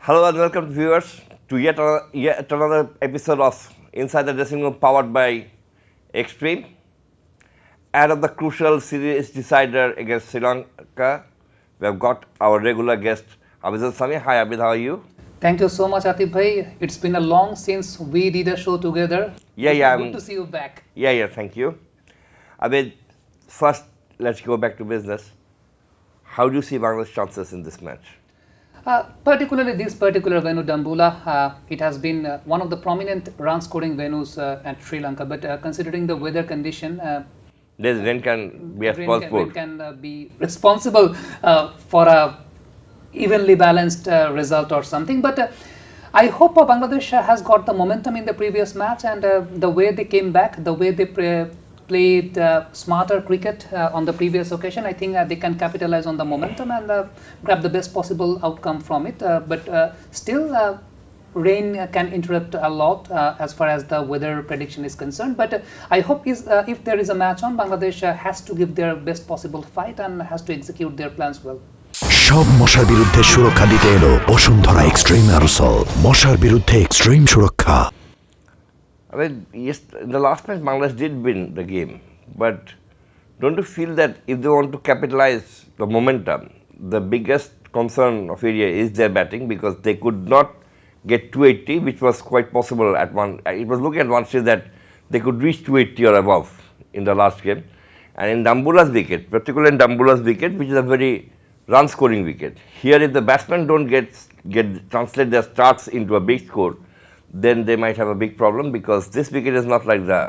Hello and welcome viewers to yet another episode of Inside the Dressing Room powered by Extreme. Ahead of the crucial series decider against Sri Lanka, we have got our regular guest Abid Sami. Hi Abid, how are you? Thank you so much, Atif bhai. It's been a long since we did a show together. Good to see you back. Thank you. Abid, first let's go back to business. How do you see Bangladesh's chances in this match? Particularly this particular venue, Dambulla, it has been one of the prominent run-scoring venues at Sri Lanka. But considering the weather condition, this rain can be a false rain can be responsible for a evenly balanced result or something. But I hope Bangladesh has got the momentum in the previous match, and the way they came back, the way they played smarter cricket on the previous occasion. I think they can capitalize on the momentum and grab the best possible outcome from it. But still, rain can interrupt a lot as far as the weather prediction is concerned. But I hope if there is a match on, Bangladesh has to give their best possible fight and has to execute their plans well. সব মশার বিরুদ্ধে সুরক্ষা দিতে এলো Bashundhara extreme aerosol মশার বিরুদ্ধে extreme সুরক্ষা I mean, yes, in the last match, Bangladesh did win the game. But don't you feel that if they want to capitalize the momentum, the biggest concern of area is their batting, because they could not get 280, which was quite possible at one. It was looking at one stage that they could reach 280 or above in the last game. And in Dambulla's wicket, particularly in Dambulla's wicket, which is a very run-scoring wicket. Here, if the batsmen don't translate their starts into a big score, then they might have a big problem, because this wicket is not like the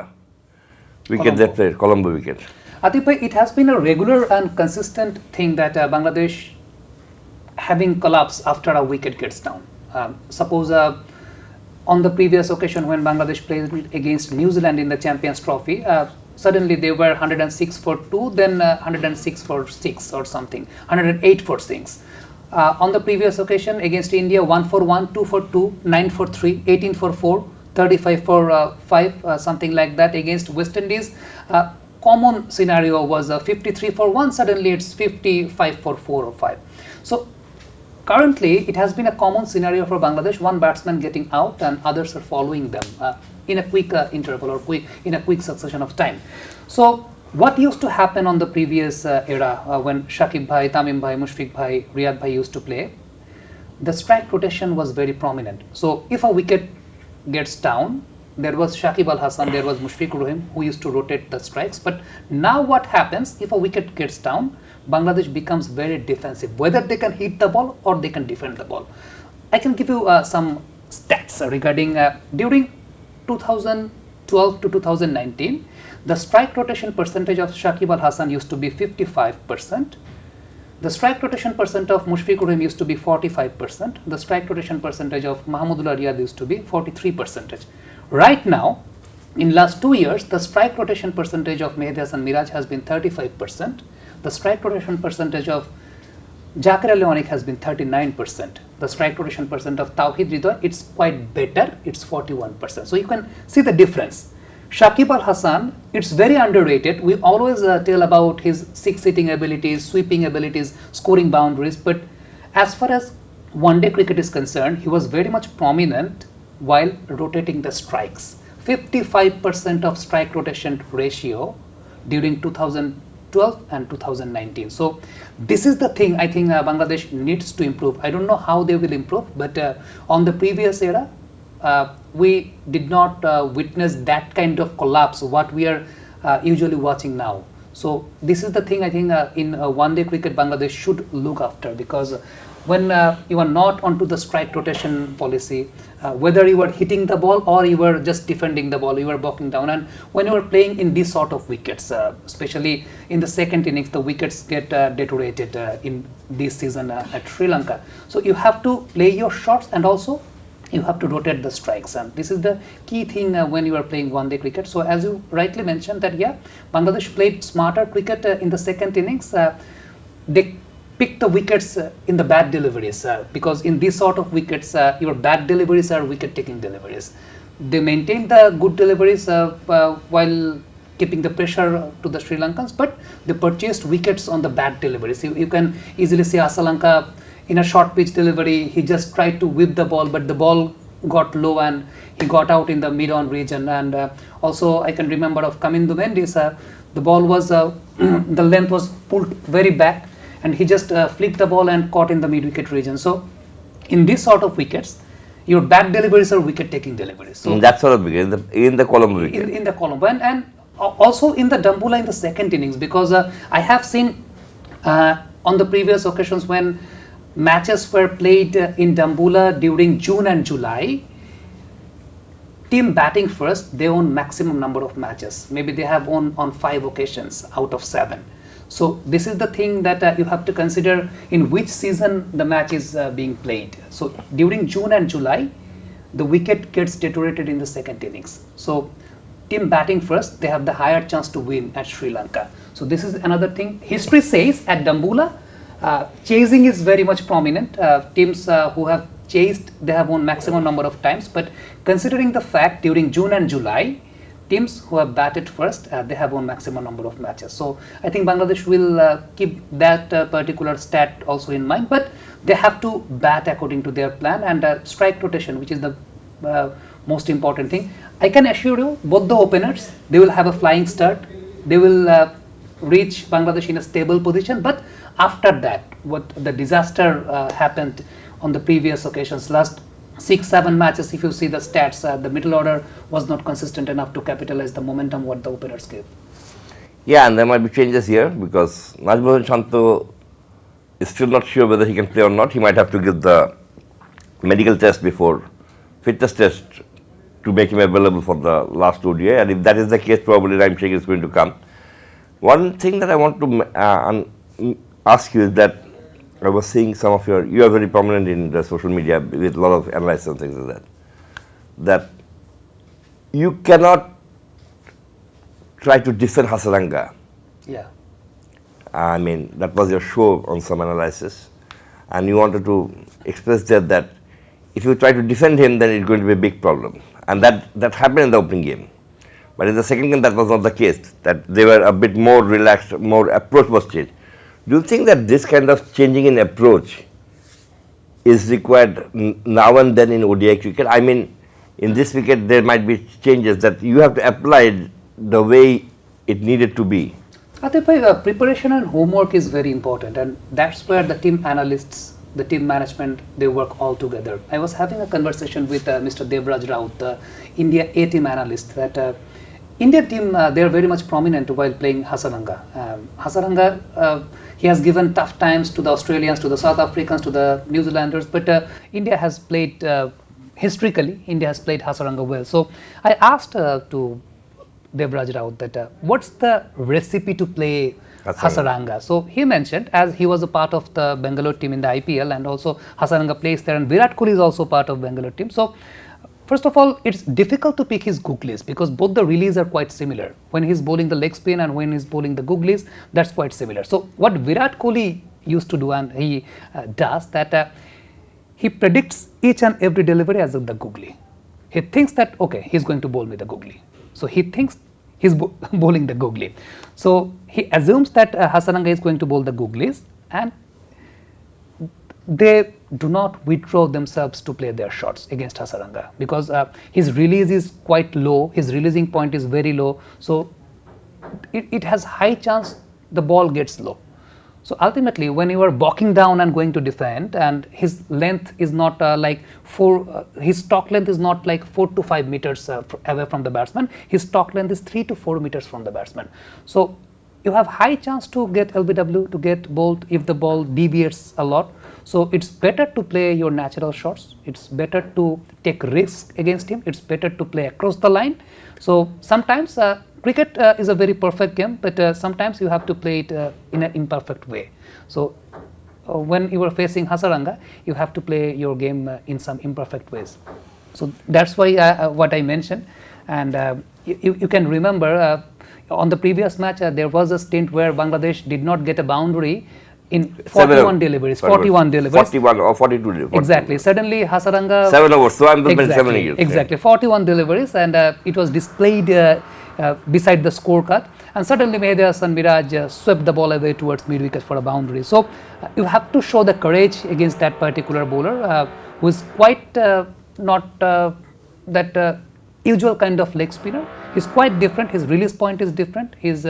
wicket they played, Colombo wicket. Atif bhai, it has been a regular and consistent thing that Bangladesh having collapse after a wicket gets down. Suppose on the previous occasion when Bangladesh played against New Zealand in the Champions Trophy, suddenly they were 106 for 2, then 106 for 6 or something, 108 for 6. On the previous occasion against India, 1 for 1, 2 for 2, 9 for 3, 18 for 4, 35 for 5, something like that. Against West Indies, common scenario was 53 for 1, suddenly it's 55 for 4 or 5. So currently it has been a common scenario for Bangladesh, one batsman getting out and others are following them in a quick interval or in a quick succession of time. So what used to happen on the previous era when Shakib Bhai, Tamim Bhai, Mushfiq Bhai, Riyad Bhai used to play, the strike rotation was very prominent. So if a wicket gets down, there was Shakib Al Hasan, there was Mushfiq Rahim who used to rotate the strikes. But now what happens, if a wicket gets down, Bangladesh becomes very defensive, whether they can hit the ball or they can defend the ball. I can give you some stats regarding during 2012 to 2019, the strike rotation percentage of Shakib Al Hasan used to be 55%. The strike rotation percent of Mushfiq Rahim used to be 45%. The strike rotation percentage of Mahmudullah Riyad used to be 43%. Right now, in last 2 years, the strike rotation percentage of Mehdi Hasan Miraj has been 35%. The strike rotation percentage of Jakir Ali Onik has been 39%. The strike rotation percent of Tawhid Ridwan, it's quite better, it's 41%. So you can see the difference. Shakib Al Hasan, it's very underrated. We always tell about his six-hitting abilities, sweeping abilities, scoring boundaries. But as far as one-day cricket is concerned, he was very much prominent while rotating the strikes. 55% of strike rotation ratio during 2012 and 2019. So this is the thing I think Bangladesh needs to improve. I don't know how they will improve, but on the previous era, we did not witness that kind of collapse what we are usually watching now. So this is the thing I think in one-day cricket Bangladesh should look after, because when you are not onto the strike rotation policy, whether you are hitting the ball or you are just defending the ball, you are blocking down, and when you are playing in these sort of wickets, especially in the second innings, the wickets get deteriorated in this season at Sri Lanka. So you have to play your shots and also you have to rotate the strikes, and this is the key thing when you are playing one-day cricket. So as you rightly mentioned that Bangladesh played smarter cricket in the second innings. They picked the wickets in the bad deliveries, because in these sort of wickets, your bad deliveries are wicket-taking deliveries. They maintained the good deliveries while keeping the pressure to the Sri Lankans, but they purchased wickets on the bad deliveries. You can easily see Hasaranga in a short pitch delivery, he just tried to whip the ball, but the ball got low and he got out in the mid-on region. And also I can remember of Kamindu Mendes, the ball was, the length was pulled very back, and he just flicked the ball and caught in the mid-wicket region. So in this sort of wickets, your back deliveries are wicket-taking deliveries. So in that sort of wicket, in the Colombo wicket. In the Colombo, and also in the Dambulla in the second innings, because I have seen on the previous occasions when matches were played in Dambulla during June and July, team batting first, they own maximum number of matches. Maybe they have won on 5 occasions out of 7. So this is the thing that you have to consider in which season the match is being played. So during June and July, the wicket gets deteriorated in the second innings. So team batting first, they have the higher chance to win at Sri Lanka. So this is another thing. History says at Dambulla, chasing is very much prominent. Teams who have chased, they have won maximum number of times. But considering the fact during June and July, teams who have batted first, they have won maximum number of matches. So I think Bangladesh will keep that particular stat also in mind, but they have to bat according to their plan and strike rotation, which is the most important thing. I can assure you, both the openers, they will have a flying start. They will reach Bangladesh in a stable position, but after that, what the disaster happened on the previous occasions, last 6-7 matches, if you see the stats, the middle order was not consistent enough to capitalize the momentum what the openers gave. Yeah, and there might be changes here because Najmul Shanto is still not sure whether he can play or not. He might have to give the medical test before fitness test to make him available for the last ODI, and if that is the case, probably Rahim Sheikh is going to come. One thing that I want to ask you is that I was seeing some of you are very prominent in the social media with a lot of analysis and things like that you cannot try to defend Hasaranga. Yeah. I mean, that was your show on some analysis, and you wanted to express that if you try to defend him, then it's going to be a big problem. And that happened in the opening game. But in the second game, that was not the case, that they were a bit more relaxed, more approach was changed. Do you think that this kind of changing in approach is required now and then in ODI cricket? I mean, in this wicket, there might be changes that you have to apply the way it needed to be. Atif, preparation and homework is very important, and that's where the team analysts, the team management, they work all together. I was having a conversation with Mr. Devraj Raut, the India A team analyst, that Indian team, they are very much prominent while playing Hasaranga. Hasaranga, he has given tough times to the Australians, to the South Africans, to the New Zealanders, but India has played, historically, India has played Hasaranga well. So I asked to Devraj Raut that what's the recipe to play Hasaranga? So he mentioned, as he was a part of the Bangalore team in the IPL, and also Hasaranga plays there, and Virat Kohli is also part of Bangalore team. So first of all, it's difficult to pick his googlies because both the release are quite similar. When he's bowling the leg spin and when he's bowling the googlies, that's quite similar. So what Virat Kohli used to do, and he does, that he predicts each and every delivery as of the googly. He thinks that, okay, he's going to bowl me the googly. So he thinks he's bowling the googly. So he assumes that Hasaranga is going to bowl the googlies, and they do not withdraw themselves to play their shots against Hasaranga because his release is quite low, his releasing point is very low, so it has high chance the ball gets low. So ultimately, when you are balking down and going to defend, and his length is not his stock length is not like 4 to 5 meters away from the batsman, his stock length is 3 to 4 meters from the batsman. So you have high chance to get LBW, to get bowled if the ball deviates a lot. So it's better to play your natural shots, it's better to take risks against him, it's better to play across the line. So sometimes cricket is a very perfect game, but sometimes you have to play it in an imperfect way. So when you are facing Hasaranga, you have to play your game in some imperfect ways. So that's why what I mentioned, and you can remember on the previous match there was a stint where Bangladesh did not get a boundary in 7 41 deliveries. 41 deliveries. 41 or 42 deliveries. Exactly. Suddenly, Hasaranga. 7 overs. So I'm the Exactly. 7 years. Exactly. 41 deliveries, and it was displayed beside the scorecard. And suddenly, Mehdi Hasan Miraj swept the ball away towards mid wicket for a boundary. So you have to show the courage against that particular bowler, who is quite not that usual kind of leg spinner. He's quite different. His release point is different. His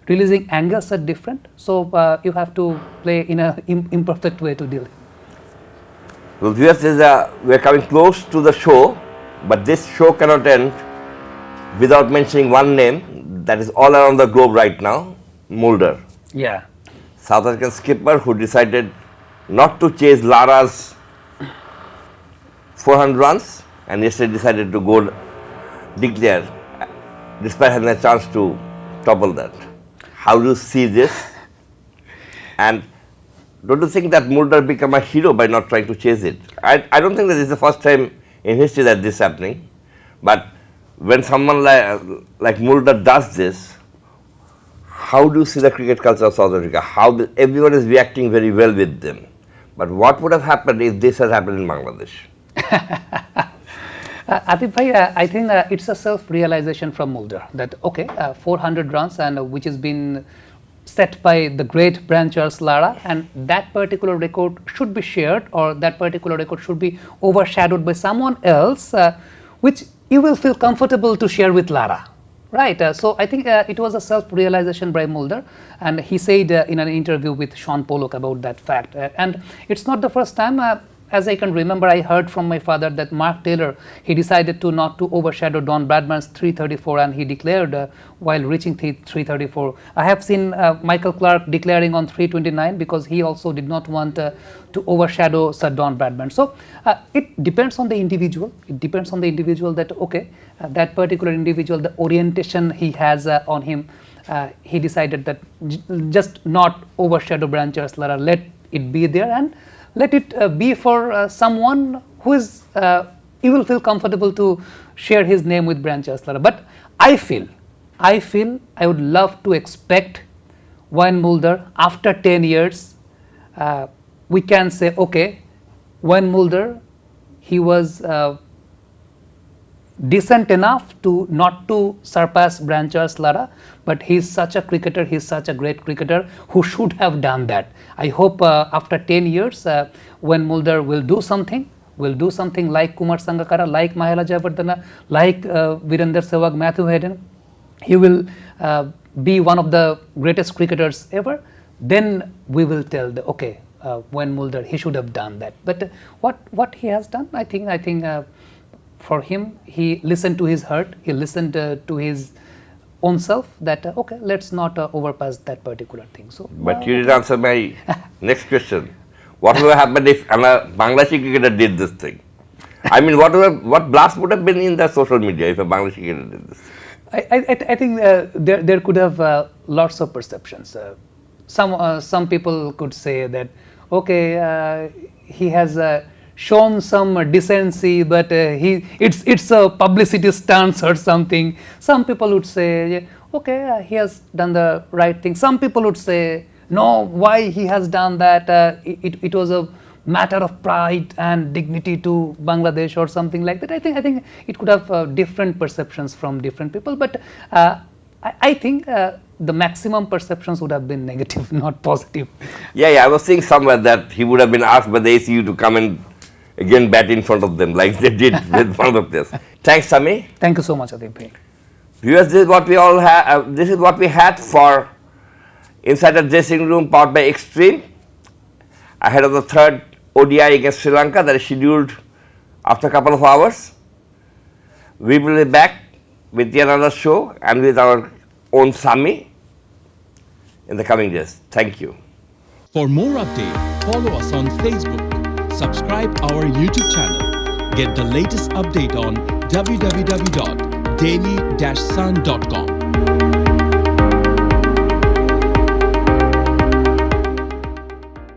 releasing angles are different. So you have to play in an imperfect way to deal. Well, viewers, we are coming close to the show, but this show cannot end without mentioning one name that is all around the globe right now, Mulder. Yeah. South African skipper who decided not to chase Lara's 400 runs and yesterday decided to go declare despite having a chance to topple that. How do you see this? And don't you think that Mulder become a hero by not trying to chase it? I don't think that this is the first time in history that this is happening. But when someone like Mulder does this, how do you see the cricket culture of South Africa? Everyone is reacting very well with them. But what would have happened if this had happened in Bangladesh? Atif bhai, I think it's a self-realization from Mulder that 400 runs and which has been set by the great Brian Charles Lara, and that particular record should be shared, or that particular record should be overshadowed by someone else, which you will feel comfortable to share with Lara. Right, so I think it was a self-realization by Mulder, and he said in an interview with Sean Pollock about that fact. And it's not the first time, as I can remember, I heard from my father that Mark Taylor, he decided to not to overshadow Don Bradman's 334, and he declared while reaching 334. I have seen Michael Clarke declaring on 329 because he also did not want to overshadow Sir Don Bradman. So it depends on the individual. It depends on the individual that that particular individual, the orientation he has on him, he decided that just not overshadow Brian Charles Lara, let it be there and let it be for someone who is, you will feel comfortable to share his name with Brian Charles Lara. But I feel I would love to expect Wayne Mulder after 10 years, we can say, Wayne Mulder, he was decent enough to not to surpass Brian Charles Lara, but he's such a cricketer, he's such a great cricketer who should have done that. I hope after 10 years, when Mulder will do something like Kumar Sangakkara, like Mahela Jayawardene, like Virender Sehwag, Matthew Hayden, he will be one of the greatest cricketers ever. Then we will tell when Mulder, he should have done that. But what he has done, I think for him, he listened to his heart, he listened to his own self that, let's not overpass that particular thing. So, but you didn't answer my next question. What would have happened if a Bangladeshi cricketer did this thing? I mean, what blast would have been in the social media if a Bangladeshi cricketer did this? I think there could have lots of perceptions. Some people could say that, he has shown some decency, but it's a publicity stance or something. Some people would say, he has done the right thing. Some people would say, no, why he has done that? It was a matter of pride and dignity to Bangladesh or something like that. I think it could have different perceptions from different people, but I think the maximum perceptions would have been negative, not positive. Yeah, I was saying somewhere that he would have been asked by the ACU to come and again bat in front of them like they did with one of the players. Thanks, Sami. Thank you so much, Adib bhai. Viewers, this is what we all have. This is what we had for Inside the Dressing Room, powered by Extreme, ahead of the third ODI against Sri Lanka that is scheduled after a couple of hours. We will be back with another show and with our own Sami in the coming days. Thank you. For more updates, follow us on Facebook, subscribe our YouTube channel, get the latest update on www.daily-sun.com.